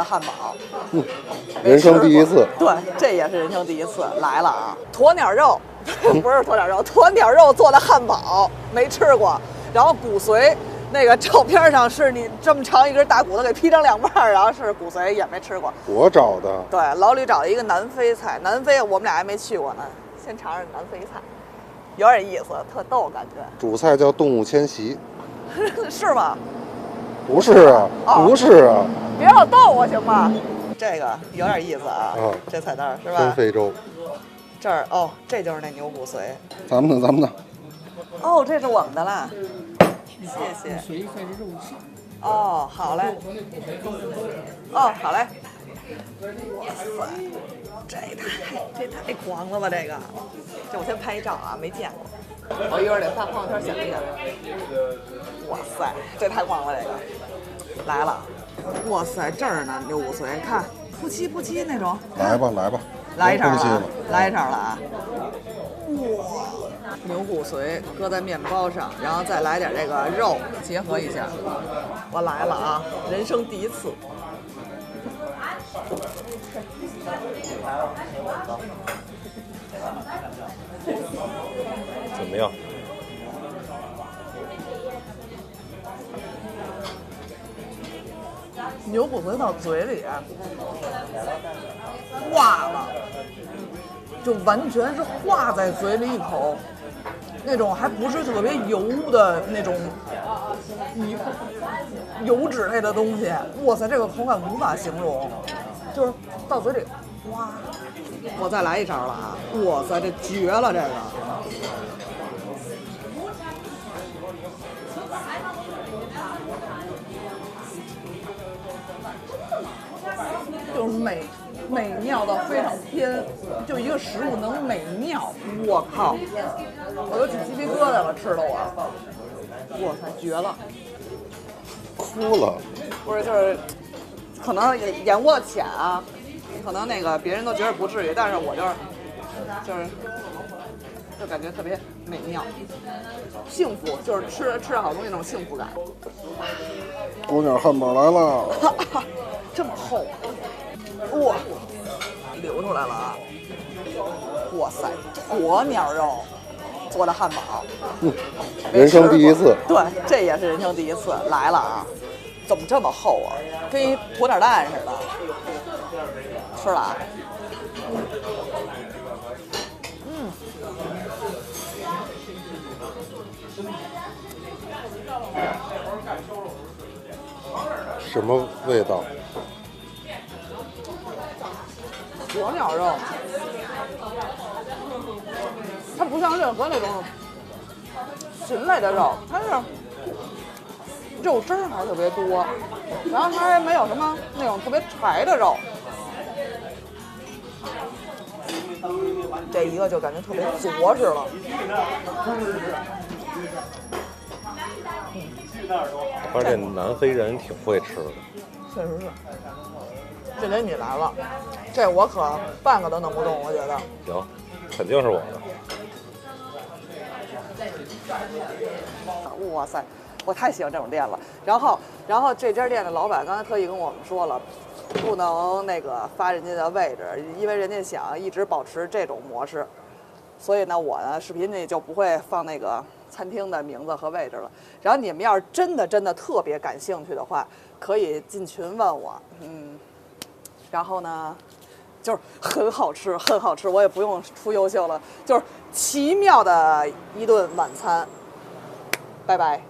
汉堡，人生第一次。对，这也是人生第一次来了啊！鸵鸟肉，不是鸵鸟肉，鸵鸟肉做的汉堡没吃过。然后骨髓，那个照片上是你这么长一根大骨头给劈成两半，然后是骨髓也没吃过。我找的。对，老李找了一个南非菜，南非我们俩还没去过呢，先尝尝南非菜，有点意思，特逗感觉。主菜叫动物迁徙。是吗？不是啊，不是啊。别老逗我行吗？这个有点意思啊，这菜单是吧？真非洲。这儿哦，这就是那牛骨髓。咱们的。哦，这是我们的啦，谢谢。哦，好嘞。哦，好嘞。哇塞，这太狂了吧！这我先拍一照啊，没见过。我一会儿得发朋友圈显一下。哇塞，这太狂了！这个来了。哇塞，这儿呢，牛骨髓，看扑叽那种。来吧，来一场了，来一场了啊！哇，牛骨髓搁在面包上，然后再来点这个肉结合一下。我来了啊，人生第一次。怎么样？牛骨髓到嘴里化了，就完全是化在嘴里一口，那种还不是特别油的那种油脂类的东西。哇塞，这个口感无法形容，就是到嘴里，哇！我再来一勺了啊！哇塞，这绝了这个！就是美妙到非常偏，就一个食物能美妙，我靠！我都起鸡皮疙瘩了，吃的我，哇塞，绝了！哭了。不是，就是可能眼窝浅啊，可能那个别人都觉得不至于，但是我就感觉特别美妙，幸福，就是吃好东西那种幸福感。鸵鸟汉堡来了。这么厚，哇，流出来了啊！哇塞，鸵鸟肉做的汉堡，人生第一次。对，这也是人生第一次来了啊！怎么这么厚啊？跟一鸵鸟蛋似的。吃了啊。什么味道？鸵鸟肉，它不像任何那种禽类的肉，它是肉汁儿还特别多，然后它还没有什么那种特别柴的肉。这一个就感觉特别着实了。而且南非人挺会吃的。确实是。这得你来了，这我可半个都弄不动，我觉得。行，肯定是我的。哇塞，我太喜欢这种店了。然后这家店的老板刚才特意跟我们说了，不能那个发人家的位置，因为人家想一直保持这种模式。所以呢，我呢视频里就不会放那个餐厅的名字和位置了。然后你们要是真的特别感兴趣的话，可以进群问我。然后呢，就是很好吃，很好吃，我也不用出优秀了，就是奇妙的一顿晚餐。拜拜。